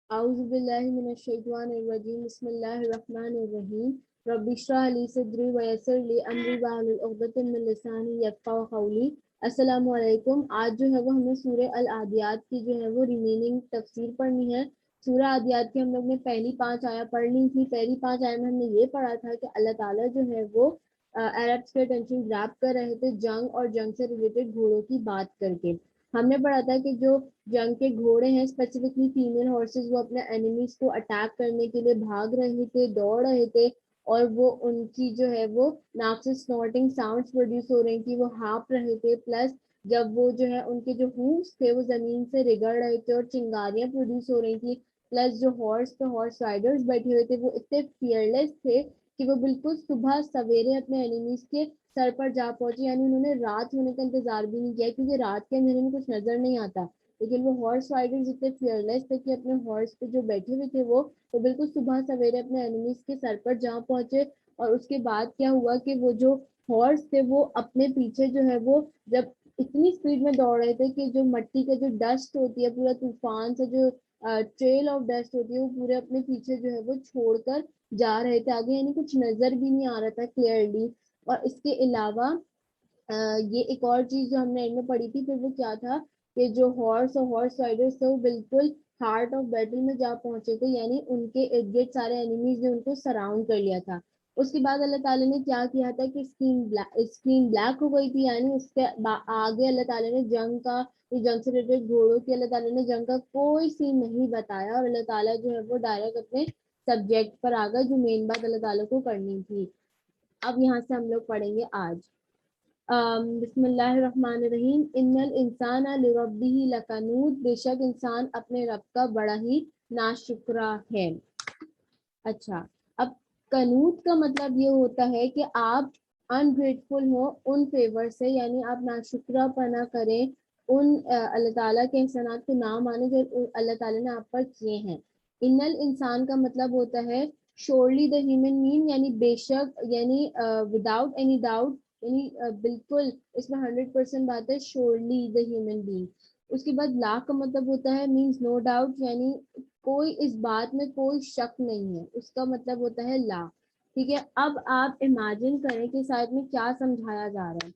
اعوذ باللہ من الشیطان الرجیم بسم اللہ الرحمن الرحیم رب اشرح لی صدری ویسر لی امری واحلل عقدۃ من لسانی یفقہوا قولی۔ السلام علیکم۔ آج جو ہے وہ ہمیں سورہ العادیات کی جو ہے وہ ریمیننگ تفسیر پڑھنی ہے۔ سورہ عادیات کی ہم لوگ نے پہلی 5 آیا پڑھ لی تھی۔ پہلی 5 آیا میں ہم نے یہ پڑھا تھا کہ اللہ تعالیٰ جو ہے وہ عربس کے اٹینشن گراب کر رہے تھے جنگ اور جنگ سے ریلیٹڈ گھوڑوں کی بات کر کے۔ ہم نے پڑھا تھا کہ جو جنگ کے گھوڑے ہیں اسپیسیفکلی فیمیل ہارسز وہ اپنے اینیمیز کو اٹیک کرنے کے لیے بھاگ رہے تھے، دوڑ رہے تھے، اور وہ ان کی جو ہے وہ ناک سے سنورٹنگ ساؤنڈز پروڈیوس ہو رہی تھی، وہ ہانپ رہے تھے، پلس جب وہ جو ہے ان کے جو ہونس تھے وہ زمین سے رگڑ رہے تھے اور چنگاریاں پروڈیوس ہو رہی تھی، پلس جو ہارس پہ ہارس رائڈرز بیٹھے ہوئے تھے وہ اتنے فیئرلیس تھے کہ وہ بالکل صبح سویرے اپنے اینیمیز کے سر پر جا پہنچے، یعنی انہوں نے رات ہونے کا انتظار بھی نہیں کیا کیونکہ رات کے اندھیرے میں کچھ نظر نہیں آتا، لیکن وہ ہارس رائڈرز اتنے فیئرلیس تھے کہ اپنے ہارس پہ جو بیٹھے ہوئے تھے وہ بالکل صبح سویرے اپنے اینیمیز کے سر پر جا پہنچے۔ اور اس کے بعد کیا ہوا کہ وہ جو ہارس تھے وہ اپنے پیچھے جو ہے وہ جب اتنی اسپیڈ میں دوڑ رہے تھے کہ جو مٹی کا جو ڈسٹ ہوتی ہے پورا طوفان سے جو ٹریل آف ڈسٹ ہوتی ہے وہ پورے اپنے پیچھے جو ہے وہ چھوڑ کر جا رہے تھے آگے، یعنی کچھ نظر بھی نہیں آ رہا تھا کلیئرلی۔ اور اس کے علاوہ یہ ایک اور چیز جو ہم نے میں پڑھی تھی، پھر وہ کیا تھا کہ جو ہارس اور ہارس رائڈرز تھے وہ بالکل ہارٹ آف بیٹل میں جا پہنچے تھے، یعنی ان کے ارد گرد سارے اینیمیز نے ان کو سراؤنڈ کر لیا تھا۔ اس کے بعد اللہ تعالیٰ نے کیا کیا تھا کہ اسکرین بلیک ہو گئی تھی، یعنی اس کے آگے اللہ تعالیٰ نے جنگ سے ریلیٹڈ گھوڑوں کی اللہ تعالیٰ نے جنگ کا کوئی سین نہیں بتایا، اور اللہ تعالیٰ جو ہے وہ ڈائریکٹ اپنے سبجیکٹ پر آ گئے جو مین بات اللہ تعالیٰ کو کرنی تھی۔ اب یہاں سے ہم لوگ پڑھیں گے آج بسم اللہ الرحمن الرحیم۔ ان الانسان لربہ لکنود، بے شک انسان اپنے رب کا بڑا ہی ناشکرا ہے۔ اچھا، اب کنوت کا مطلب یہ ہوتا ہے کہ آپ انگریٹفل ہو ان فیور سے، یعنی آپ ناشکرا پنا کریں ان اللہ تعالیٰ کے احسانات کو نہ مانے جو اللہ تعالیٰ نے آپ پر کیے ہیں۔ ان الانسان کا مطلب ہوتا ہے شورلی دا ہیومن مین، یعنی بے شک، یعنی وداؤٹ اینی ڈاؤٹ، یعنی بالکل اس میں 100% بات ہے، شورلی دا ہیومن بینگ۔ اس کے بعد لا کا مطلب ہوتا ہے مینس نو ڈاؤٹ، یعنی کوئی اس بات میں کوئی شک نہیں ہے، اس کا مطلب ہوتا ہے لا۔ ٹھیک ہے، اب آپ امیجن کریں کہ ساتھ میں کیا سمجھایا جا رہا ہے۔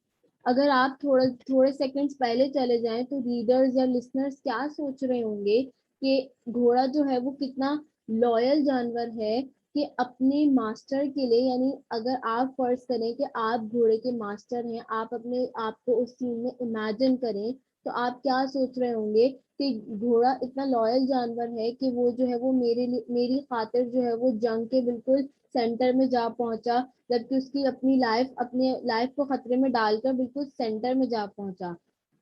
اگر آپ تھوڑے سیکنڈز پہلے چلے جائیں تو ریڈرز یا لسنرز کیا سوچ رہے ہوں گے کہ گھوڑا جو ہے وہ کتنا لوئل جانور ہے کہ اپنے ماسٹر کے لیے، یعنی اگر آپ فرض کریں کہ آپ گھوڑے کے ماسٹر ہیں، آپ اپنے آپ کو اس سین میں امیجن کریں تو آپ کیا سوچ رہے ہوں گے کہ گھوڑا اتنا لوئل جانور ہے کہ وہ جو ہے وہ میری خاطر جو ہے وہ جنگ کے بالکل سینٹر میں جا پہنچا، جبکہ اس کی اپنی لائف کو خطرے میں ڈال کر بالکل سینٹر میں جا پہنچا۔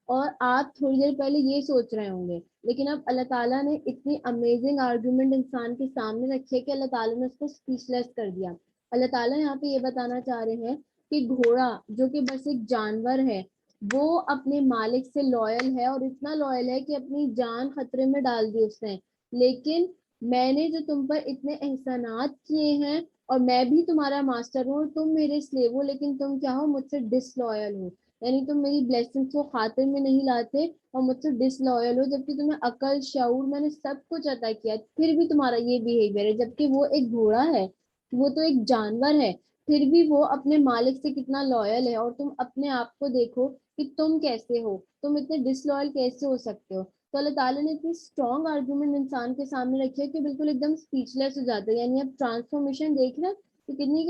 اور آپ تھوڑی دیر پہلے یہ سوچ رہے ہوں گے، لیکن اب اللہ تعالیٰ نے اتنی امیزنگ آرگومنٹ انسان کے سامنے رکھے کہ اللہ تعالیٰ نے اس کو اسپیچلیس کر دیا۔ اللہ تعالیٰ یہاں پہ یہ بتانا چاہ رہے ہیں کہ گھوڑا جو کہ بس ایک جانور ہے وہ اپنے مالک سے لوئل ہے، اور اتنا لوئل ہے کہ اپنی جان خطرے میں ڈال دی اس نے، لیکن میں نے جو تم پر اتنے احسانات کیے ہیں اور میں بھی تمہارا ماسٹر ہوں، تم میرے سلیو ہو لیکن تم کیا ہو، مجھ سے ڈس لوئل ہو، یعنی تم میری بلیسنگس کو خاطر میں نہیں لاتے اور مجھ سے ڈس لوئل ہو، جبکہ تمہیں عقل شعور میں نے سب کچھ عطا کیا، پھر بھی تمہارا یہ بیہیویئر ہے، جبکہ وہ ایک گھوڑا ہے، وہ تو ایک جانور ہے، پھر بھی وہ اپنے مالک سے کتنا لوئل ہے، اور تم اپنے آپ کو دیکھو کہ تم کیسے ہو، تم اتنے ڈس لوئل کیسے ہو سکتے ہو۔ تو اللہ تعالیٰ نے اتنی اسٹرانگ آرگومنٹ انسان کے سامنے رکھی ہے کہ بالکل ایک دم اسپیچ لیس ہو جاتا ہے، یعنی اب ٹرانسفارمیشن دیکھ رہے کہ کتنی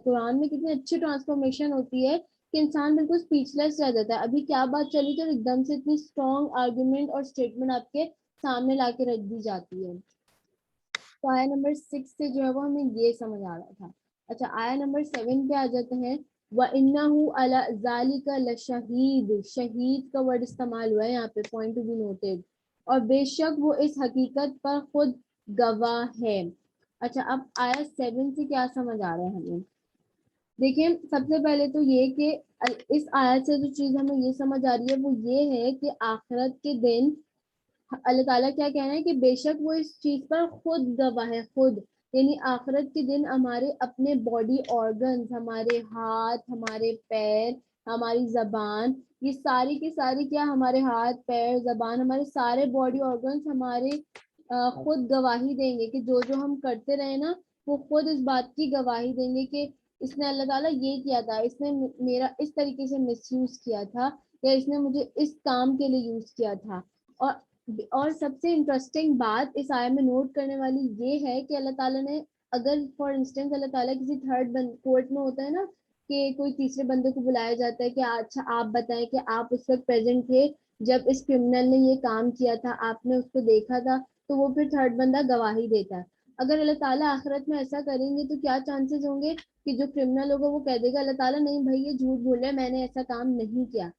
قرآن میں کتنی اچھی ٹرانسفارمیشن ہوتی ہے کہ انسان بالکل اسپیچ لیس رہ جاتا ہے، ابھی کیا بات چلی تو ایک دم سے اتنی اسٹرانگ آرگومنٹ اور اسٹیٹمنٹ آپ کے سامنے لا کے رکھ دی جاتی ہے۔ تو آیا نمبر 6 سے جو ہے وہ ہمیں یہ سمجھ آ رہا تھا۔ اچھا، آیا نمبر 7 پہ آ جاتے ہیں۔ وَإِنَّهُ عَلَى ذَلِكَ لَشَهِيدٌ، شہید کا ورڈ استعمال ہوا ہے یہاں پہ، پوائنٹ ٹو بی نوٹڈ، اور بے شک وہ اس حقیقت پر خود گواہ ہے۔ اچھا، اب آیا 7 سے کیا سمجھ آ رہا ہے ہمیں؟ دیکھیں، سب سے پہلے تو یہ کہ اس آیت سے جو چیز ہمیں یہ سمجھ آ رہی ہے وہ یہ ہے کہ آخرت کے دن اللہ تعالیٰ کیا کہنا ہے کہ بے شک وہ اس چیز پر خود گواہ ہے، خود، یعنی آخرت کے دن ہمارے اپنے باڈی آرگنز، ہمارے ہاتھ، ہمارے پیر، ہماری زبان، یہ ساری کی ساری کیا، ہمارے ہاتھ پیر زبان، ہمارے سارے باڈی آرگنز ہمارے خود گواہی دیں گے کہ جو جو ہم کرتے رہے نا وہ خود اس بات کی گواہی دیں گے کہ اس نے اللہ تعالیٰ یہ کیا تھا, اس نے میرا اس طریقے سے مس یوز کیا تھا, یا اس نے مجھے اس کام کے لیے یوز کیا تھا. اور سب سے انٹرسٹنگ بات اس آیت میں نوٹ کرنے والی یہ ہے کہ اللہ تعالیٰ نے, اگر فار انسٹنس اللہ تعالیٰ کسی تھرڈ کورٹ میں ہوتا ہے نا کہ کوئی تیسرے بندے کو بلایا جاتا ہے کہ اچھا آپ بتائیں کہ آپ اس وقت پریزنٹ تھے جب اس کرمنل نے یہ کام کیا تھا, آپ نے اس کو دیکھا تھا, تو وہ پھر تھرڈ بندہ گواہی دیتا ہے. اگر اللہ تعالیٰ آخرت میں ایسا کریں گے تو کیا چانسز ہوں گے کہ جو کرمنل ہوگا وہ کہہ دے گا اللہ تعالیٰ نہیں بھائی یہ جھوٹ بول رہے ہیں, میں نے ایسا کام نہیں کیا.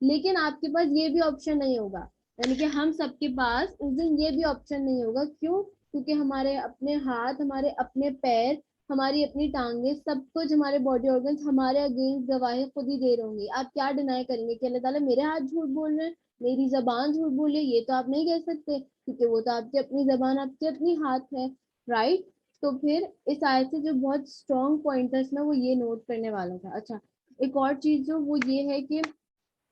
لیکن آپ کے پاس یہ بھی آپشن نہیں ہوگا, یعنی کہ ہم سب کے پاس اس دن یہ بھی آپشن نہیں ہوگا. کیوں؟ کیونکہ ہمارے اپنے ہاتھ, ہمارے اپنے پیر, ہماری اپنی ٹانگیں, سب کچھ ہمارے باڈی آرگنس ہمارے اگینسٹ گواہی خود ہی دے رہے ہوں گے. آپ کیا ڈینائی کریں گے کہ اللہ تعالیٰ میرے ہاتھ جھوٹ بول رہے ہیں, میری زبان جھوٹ بول رہی ہے؟ یہ تو آپ نہیں کہہ سکتے کیونکہ وہ تو آپ کی اپنی زبان, آپ کے اپنی ہاتھ ہے, رائٹ. تو پھر اس آیت سے جو بہت اسٹرانگ پوائنٹرس نا وہ یہ نوٹ کرنے والا تھا. اچھا ایک اور چیز جو وہ یہ ہے کہ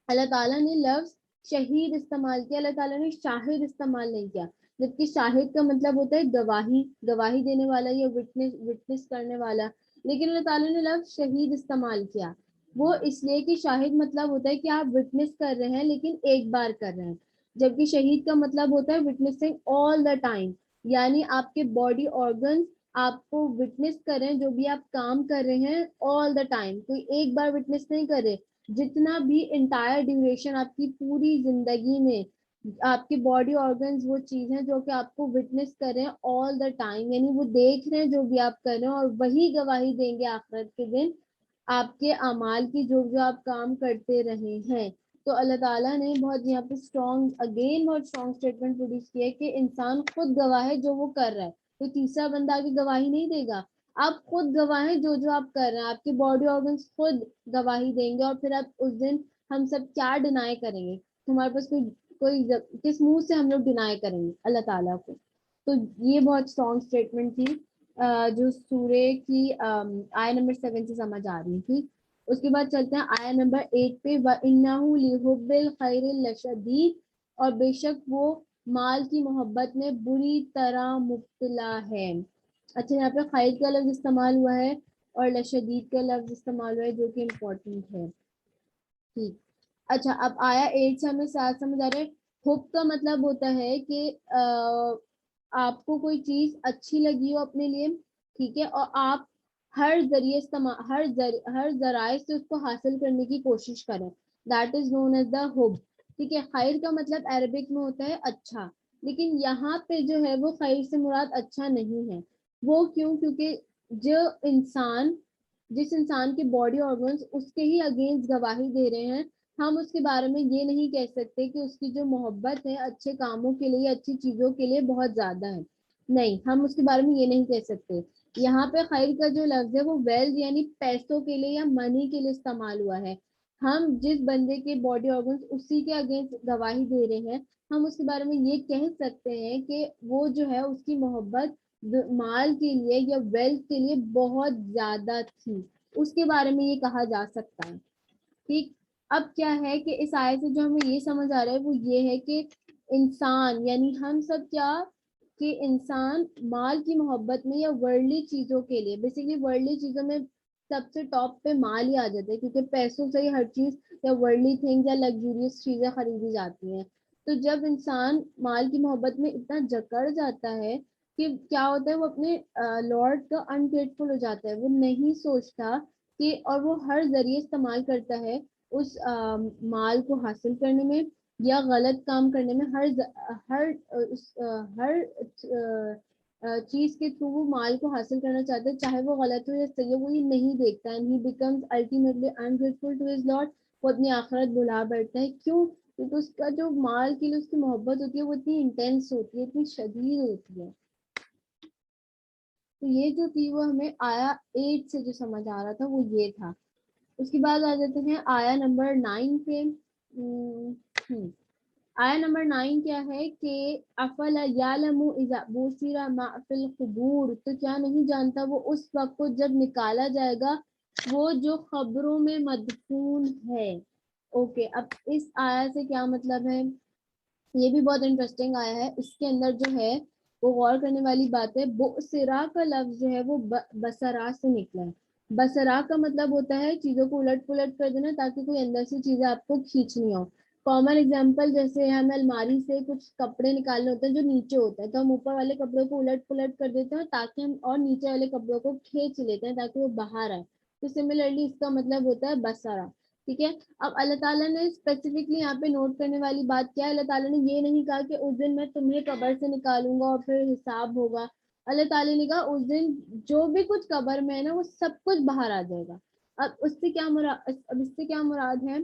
اللہ تعالیٰ نے لفظ شہید استعمال کیا, اللہ تعالیٰ نے شاہد استعمال نہیں کیا, جبکہ شاہد کا مطلب ہوتا ہے گواہی, گواہی دینے والا یا وٹنس کرنے والا. لیکن اللہ تعالیٰ نے لفظ شہید استعمال کیا, وہ اس لیے کہ شاہد مطلب ہوتا ہے کہ آپ وٹنس کر رہے ہیں لیکن ایک بار کر رہے ہیں, جبکہ شہید کا مطلب ہوتا ہے وٹنسنگ آل دا ٹائم, یعنی آپ کے باڈی آرگنس آپ کو وٹنس کر رہے ہیں جو بھی آپ کام کر رہے ہیں آل دا ٹائم. کوئی ایک بار وٹنس نہیں کر رہے, جتنا بھی انٹائر ڈیوریشن آپ کی پوری زندگی میں آپ کے باڈی آرگنز وہ چیز ہیں جو کہ آپ کو وٹنس کر رہے ہیں آل دا ٹائم, یعنی وہ دیکھ رہے ہیں جو بھی آپ کر رہے ہیں, اور وہی گواہی دیں گے آخرت کے دن آپ کے اعمال کی جو جو آپ کام کرتے رہے ہیں. تو اللہ تعالیٰ نے بہت یہاں پہ اسٹرانگ, اگین بہت اسٹرانگ اسٹیٹمنٹ پروڈیوس کیا ہے کہ انسان خود گواہ ہے جو وہ کر رہا ہے, کوئی تیسرا بندہ آگے گواہی نہیں دے گا. آپ خود گواہ ہیں جو جو آپ کر رہے ہیں, آپ کے باڈی آرگنس خود گواہی دیں گے. اور پھر آپ اس دن ہم سب کیا ڈینائی کریں گے, ہمارے پاس کوئی کس منہ سے ہم لوگ ڈینائی کریں گے اللہ تعالیٰ کو. تو یہ بہت اسٹرانگ اسٹیٹمنٹ تھی جو سورے کی آیت نمبر 7 سے سمجھ آ رہی تھی. اس کے بعد چلتے ہیں آیت نمبر 8 پہ, وَإِنَّهُ لِحُبِّ الْخَيْرِ لَشَدِيدٌ, اور بے شک وہ مال کی محبت میں بری طرح مبتلا ہے. اچھا یہاں پہ خیر کا لفظ استعمال ہوا ہے اور لشدید کا لفظ استعمال ہوا ہے جو کہ امپورٹنٹ ہے. ٹھیک, اچھا اب آیا 8 سے ہمیں ساتھ سمجھ آ رہا ہے. حب کا مطلب ہوتا ہے کہ آپ کو کوئی چیز اچھی لگی ہو اپنے لیے, ٹھیک ہے, اور آپ ہر ذرائع سے اس کو حاصل کرنے کی کوشش کریں, that is known as the حب. ٹھیک ہے, خیر کا مطلب عربک میں ہوتا ہے اچھا, لیکن یہاں پہ جو ہے وہ خیر سے مراد اچھا نہیں ہے. وہ کیوں؟ کیونکہ جس انسان کے باڈی آرگنس اس کے ہی اگینسٹ گواہی دے رہے ہیں, ہم اس کے بارے میں یہ نہیں کہہ سکتے کہ اس کی جو محبت ہے اچھے کاموں کے لیے, اچھی چیزوں کے لیے بہت زیادہ ہے. نہیں, ہم اس کے بارے میں یہ نہیں کہہ سکتے. یہاں پہ خیر کا جو لفظ ہے وہ ویلتھ یعنی پیسوں کے لیے یا منی کے لیے استعمال ہوا ہے. ہم جس بندے کے باڈی آرگنس اسی کے اگینسٹ گواہی دے رہے ہیں, ہم اس کے بارے میں یہ کہہ سکتے ہیں کہ وہ جو ہے اس کی محبت مال کے لیے یا ویلتھ کے لیے بہت زیادہ تھی, اس کے بارے میں یہ کہا جا سکتا ہے. ٹھیک, اب کیا ہے کہ اس آیت سے جو ہمیں یہ سمجھ آ رہا ہے وہ یہ ہے کہ انسان یعنی ہم سب کیا کہ انسان مال کی محبت میں یا ورلڈلی چیزوں کے لیے, بیسیکلی ورلڈلی چیزوں میں سب سے ٹاپ پہ مال ہی آ جاتا ہے کیونکہ پیسوں سے ہی ہر چیز یا ورلڈلی تھنگز یا لگژریس چیزیں خریدی جاتی ہیں. تو جب انسان مال کی محبت میں اتنا جکڑ جاتا ہے کہ کیا ہوتا ہے وہ اپنے لارڈ کا انگریٹفل ہو جاتا ہے, وہ نہیں سوچتا کہ, اور وہ ہر ذریعے استعمال کرتا ہے اس مال کو حاصل کرنے میں یا غلط کام کرنے میں. ہر چیز کے تھرو وہ مال کو حاصل کرنا چاہتا ہے, چاہے وہ غلط ہو یا صحیح ہو, وہ یہ نہیں دیکھتا. And he becomes ultimately ungrateful to his lord, وہ اپنی آخرت بھلا بیٹھتا ہے. کیوں؟ کیونکہ اس کا جو مال کے لیے اس کی محبت ہوتی ہے وہ اتنی انٹینس ہوتی ہے, اتنی شدید ہوتی ہے. تو یہ جو تھی وہ ہمیں آیا 8 سے جو سمجھ آ رہا تھا وہ یہ تھا. اس کے بعد آ جاتے ہیں آیا نمبر 9 پہ. آیا نمبر 9 کیا ہے کہ افلا یعلم اذا بوسر ما فی القبور, تو کیا نہیں جانتا وہ اس وقت کو جب نکالا جائے گا وہ جو قبروں میں مدفون ہے. اوکے, اب اس آیا سے کیا مطلب ہے, یہ بھی بہت انٹرسٹنگ آیا ہے. اس کے اندر جو ہے وہ غور کرنے والی بات ہے. بؤسرا کا لفظ جو ہے وہ بسرا سے نکلا ہے. بسرا کا مطلب ہوتا ہے چیزوں کو الٹ پلٹ کر دینا تاکہ کوئی اندر سے چیزیں آپ کو کھینچنی ہو. کامن ایگزامپل جیسے ہمیں الماری سے کچھ کپڑے نکالنے ہوتے ہیں جو نیچے ہوتا ہے تو ہم اوپر والے کپڑوں کو الٹ پلٹ کر دیتے ہیں تاکہ ہم اور نیچے والے کپڑوں کو کھینچ لیتے ہیں تاکہ وہ باہر آئے. تو سملرلی اس کا مطلب ہوتا ہے بسرا. ٹھیک ہے. اب اللہ تعالیٰ نے اسپیسیفکلی یہاں پہ نوٹ کرنے والی بات کیا ہے, اللہ تعالیٰ نے یہ نہیں کہا کہ اس دن میں تمہیں قبر سے نکالوں گا اور پھر حساب ہوگا. اللہ تعالیٰ نے کہا اس دن جو بھی کچھ قبر میں ہے نا وہ سب کچھ باہر آ جائے گا. اب اس سے کیا مراد ہے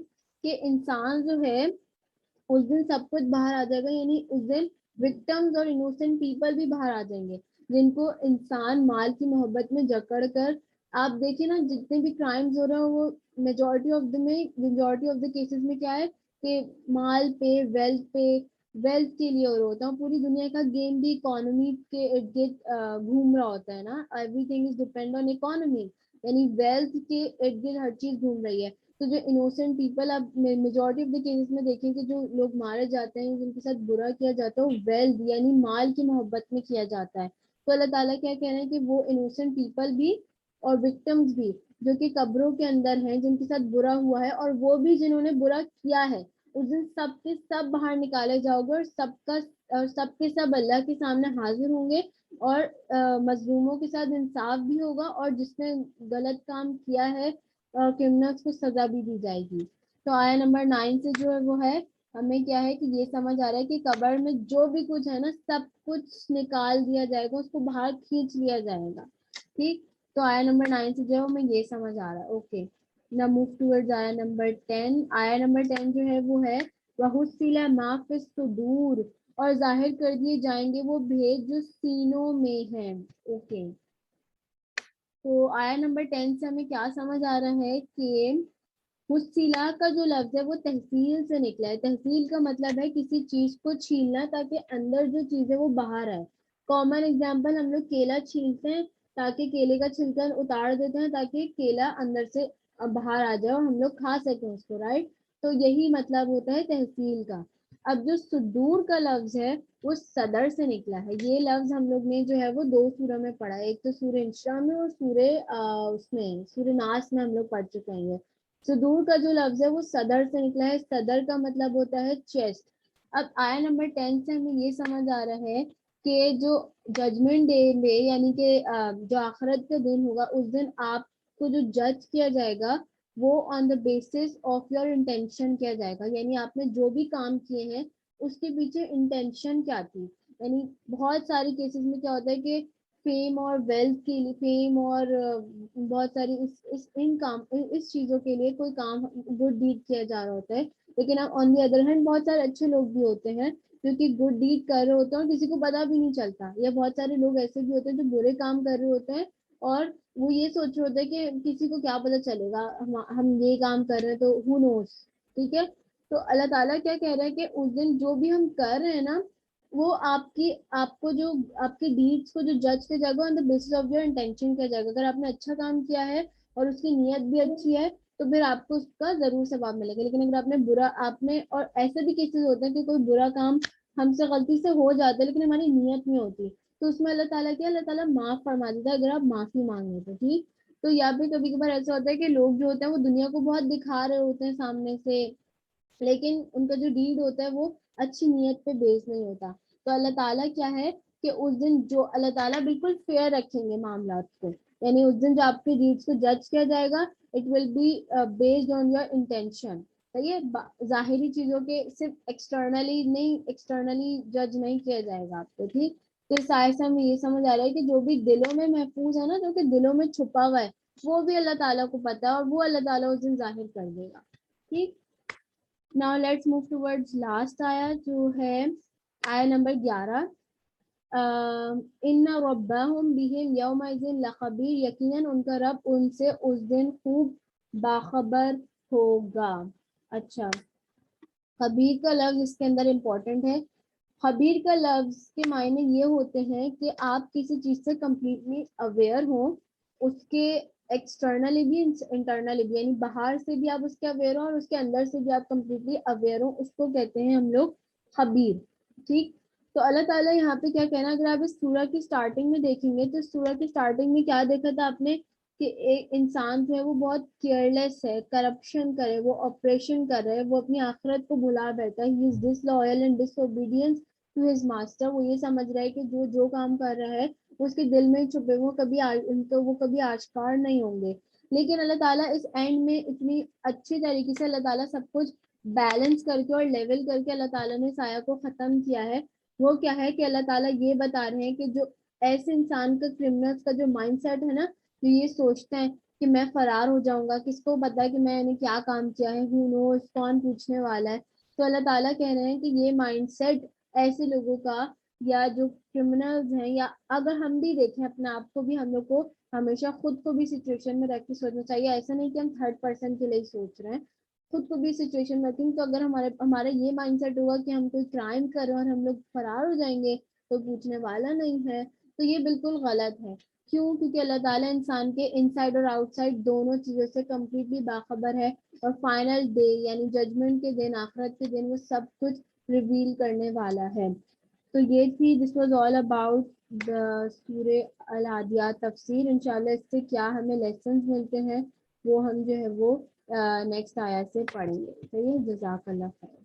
کہ انسان جو ہے اس دن سب کچھ باہر آ جائے گا, یعنی اس دن وکٹمز اور انوسینٹ پیپل بھی باہر آ جائیں گے جن کو انسان مال کی محبت میں جکڑ کر, آپ دیکھیں نا جتنے بھی کرائمز ہو رہے ہیں وہ میجورٹی آف دا کیسز میں کیا ہے کہ مال پہ, ویلتھ کے لیے ہو رہا ہوتا ہے. پوری دنیا کا گیم بھی اکانومی کے ارد گرد گھوم رہا ہوتا ہے نا. Every thing is depend on economy, یعنی ویلتھ کے ارد گرد ہر چیز گھوم رہی ہے. تو جو انوسینٹ پیپل, اب میجورٹی آف دا کیسز میں دیکھیں کہ جو لوگ مارے جاتے ہیں جن کے ساتھ برا کیا جاتا ہے وہ ویلتھ یعنی مال کی محبت میں کیا جاتا ہے. تو اللہ تعالیٰ کیا کہہ رہے ہیں کہ وہ انوسینٹ پیپل بھی اور وکٹمز بھی جو کہ قبروں کے اندر ہیں جن کے ساتھ برا ہوا ہے اور وہ بھی جنہوں نے برا کیا ہے, اس دن سب کے سب باہر نکالے جاؤ گے اور سب کے سب اللہ کے سامنے حاضر ہوں گے اور مظلوموں کے ساتھ انصاف بھی ہوگا اور جس نے غلط کام کیا ہے کرمنلز کو سزا بھی دی جائے گی. تو آیا نمبر 9 سے جو ہے وہ ہے ہمیں کیا ہے کہ یہ سمجھ آ رہا ہے کہ قبر میں جو بھی کچھ ہے نا سب کچھ نکال دیا جائے گا, اس کو باہر کھینچ لیا جائے گا. ٹھیک. تو آیا نمبر 9 سے جو ہے ہمیں یہ سمجھ آ رہا ہے. اوکے نا موو ٹوورڈز آیا نمبر 10. آیا نمبر 10 جو ہے وہ ہے وَحُصِّلَ مَا فِي الصُّدُورِ, اور ظاہر کر دیے جائیں گے وہ بھید جو سینوں میں ہیں. اوکے تو آیا نمبر 10 سے ہمیں کیا سمجھ آ رہا ہے کہ حصیلہ کا جو لفظ ہے وہ تحصیل سے نکلا ہے. تحصیل کا مطلب ہے کسی چیز کو چھیلنا تاکہ اندر جو چیز ہے وہ باہر آئے. کامن ایگزامپل, ہم لوگ کیلا چھیلتے ہیں تاکہ کیلے کا چھلکا اتار دیتے ہیں تاکہ کیلا اندر سے باہر آ جائے اور ہم لوگ کھا سکیں اس کو, رائٹ. تو یہی مطلب ہوتا ہے تحصیل کا. اب جو صدور کا لفظ ہے وہ صدر سے نکلا ہے. یہ لفظ ہم لوگ نے جو ہے وہ 2 سورہ میں پڑھا ہے, ایک تو سورہ انشراح میں اور سورہ ناس میں ہم لوگ پڑھ چکے ہیں. صدور کا جو لفظ ہے وہ صدر سے نکلا ہے. صدر کا مطلب ہوتا ہے چیسٹ. اب آیا نمبر 10 سے ہمیں یہ سمجھ آ رہا ہے کہ جو ججمنٹ ڈے میں یعنی کہ جو آخرت کا دن ہوگا اس دن آپ کو جو جج کیا جائے گا وہ on the basis of your intention کیا جائے گا. یعنی آپ نے جو بھی کام کیے ہیں اس کے پیچھے انٹینشن کیا تھی. یعنی بہت ساری کیسز میں کیا ہوتا ہے کہ فیم اور ویلتھ کے لیے, فیم اور بہت ساری اس چیزوں کے لیے کوئی کام گڈ ڈیڈ کیا جا رہا ہوتا ہے, لیکن اب آن دی ادر ہینڈ بہت سارے اچھے لوگ بھی ہوتے ہیں جو کہ گڈ ڈیڈ کر رہے ہوتے ہیں اور کسی کو پتا بھی نہیں چلتا, یا بہت سارے لوگ ایسے بھی ہوتے ہیں جو برے کام کر رہے ہوتے ہیں اور وہ یہ سوچ رہے ہوتے ہیں کہ کسی کو کیا پتا چلے گا, ہم یہ کام کر رہے ہیں تو who knows. ٹھیک ہے. تو اللہ تعالیٰ کیا کہہ رہا ہے کہ اس دن جو بھی ہم کر رہے ہیں نا وہ آپ کو جو آپ کے ڈیڈس کو جو جج کیا جائے گا on the basis of your intention کیا جائے گا. اگر آپ نے اچھا کام کیا ہے اور اس کی نیت بھی اچھی ہے تو پھر آپ کو اس کا ضرور ثواب ملے گا. لیکن اگر آپ نے اور ایسے بھی کیسز ہوتے ہیں کہ کوئی برا کام ہم سے غلطی سے ہو جاتا ہے لیکن ہماری نیت نہیں ہوتی, تو اس میں اللہ تعالیٰ معاف فرما دیتا ہے اگر آپ معافی مانگے تو. ٹھیک. تو یا پھر کبھی کبھار ایسا ہوتا ہے کہ لوگ جو ہوتے ہیں وہ دنیا کو بہت دکھا رہے ہوتے ہیں سامنے سے, لیکن ان کا جو ڈیڈ ہوتا ہے وہ اچھی نیت پہ بیس نہیں ہوتا. تو اللہ تعالیٰ کیا ہے کہ اس دن جو اللہ تعالیٰ بالکل فیئر رکھیں گے معاملات کو, یعنی اس دن جو آپ کے ڈیڈس کو جج کیا جائے گا it will be based on your intention. یہ ظاہری چیزوں کے صرف ایکسٹرنلی جج نہیں کیا جائے گا آپ کو. ٹھیک. تو اس آیت سے ہمیں یہ سمجھ آ رہا ہے کہ جو بھی دلوں میں محفوظ ہے نا, جو کہ دلوں میں چھپا ہوا ہے وہ بھی اللہ تعالیٰ کو پتا ہے اور وہ اللہ تعالیٰ اس دن ظاہر کر دے گا. ٹھیک. Now let's move towards last آیا جو ہے آیا نمبر 11. ان ربهم بهم یومئذ لخبیر, یقیناً ان کا رب ان سے اس دن خوب باخبر ہوگا. اچھا, خبیر کا لفظ اس کے اندر امپورٹنٹ ہے. خبیر کا لفظ کے معنی یہ ہوتے ہیں کہ آپ کسی چیز سے کمپلیٹلی اویئر ہوں, اس کے ایکسٹرنلی بھی انٹرنلی بھی, یعنی باہر سے بھی آپ اس کے اویئر ہوں اور اس کے اندر سے بھی آپ کمپلیٹلی اویئر ہوں, اس کو کہتے ہیں ہم لوگ خبیر. ٹھیک. تو اللہ تعالیٰ یہاں پہ کیا کہنا، اگر آپ اس سورہ کی سٹارٹنگ میں دیکھیں گے تو اس سورہ کی سٹارٹنگ میں کیا دیکھا تھا آپ نے کہ ایک انسان جو ہے وہ بہت کیئرلیس ہے، کرپشن کرے، وہ آپریشن کر رہے، وہ اپنی آخرت کو بھلا بیٹھا ہے، he is disloyal and disobedience to his master. وہ یہ سمجھ رہا ہے کہ جو کام کر رہا ہے اس کے دل میں چھپے، وہ کبھی آشکار نہیں ہوں گے. لیکن اللہ تعالیٰ اس اینڈ میں اتنی اچھی طریقے سے اللہ تعالیٰ سب کچھ بیلنس کر کے اور لیول کر کے اللہ تعالیٰ نے سایہ کو ختم کیا ہے. وہ کیا ہے کہ اللہ تعالیٰ یہ بتا رہے ہیں کہ جو ایسے انسان کا، کرمنلز کا جو مائنڈ سیٹ ہے نا، جو یہ سوچتے ہیں کہ میں فرار ہو جاؤں گا، کس کو پتا ہے کہ میں نے کیا کام کیا ہے، who knows، کون پوچھنے والا ہے. تو اللہ تعالیٰ کہہ رہے ہیں کہ یہ مائنڈ سیٹ ایسے لوگوں کا، یا جو کرمنلز ہیں، یا اگر ہم بھی دیکھیں اپنے آپ کو بھی، ہم لوگ کو ہمیشہ خود کو بھی سچویشن میں رکھ کے سوچنا چاہیے. ایسا نہیں کہ ہم تھرڈ پرسن کے لیے سوچ رہے ہیں، خود کو بھی سچویشن میں رکھیں. تو اگر ہمارا یہ مائنڈ سیٹ ہوگا کہ ہم کوئی کرائم کر رہے ہیں اور ہم لوگ فرار ہو جائیں گے، کوئی پوچھنے والا نہیں ہے، تو یہ بالکل غلط ہے. کیوں؟ کیونکہ اللہ تعالیٰ انسان کے ان سائڈ اور آؤٹ سائڈ دونوں چیزوں سے کمپلیٹلی باخبر ہے، اور فائنل ڈے یعنی ججمنٹ کے دن، آخرت کے دن، وہ سب کچھ ریویل کرنے والا ہے. تو یہ تھی this was all about the سورہ العادیات تفسیر. انشاءاللہ اس سے کیا ہمیں لیسنز ملتے ہیں وہ ہم جو ہے وہ نیکسٹ آیت سے پڑھیں گے. صحیح ہے، جزاک اللہ خیر.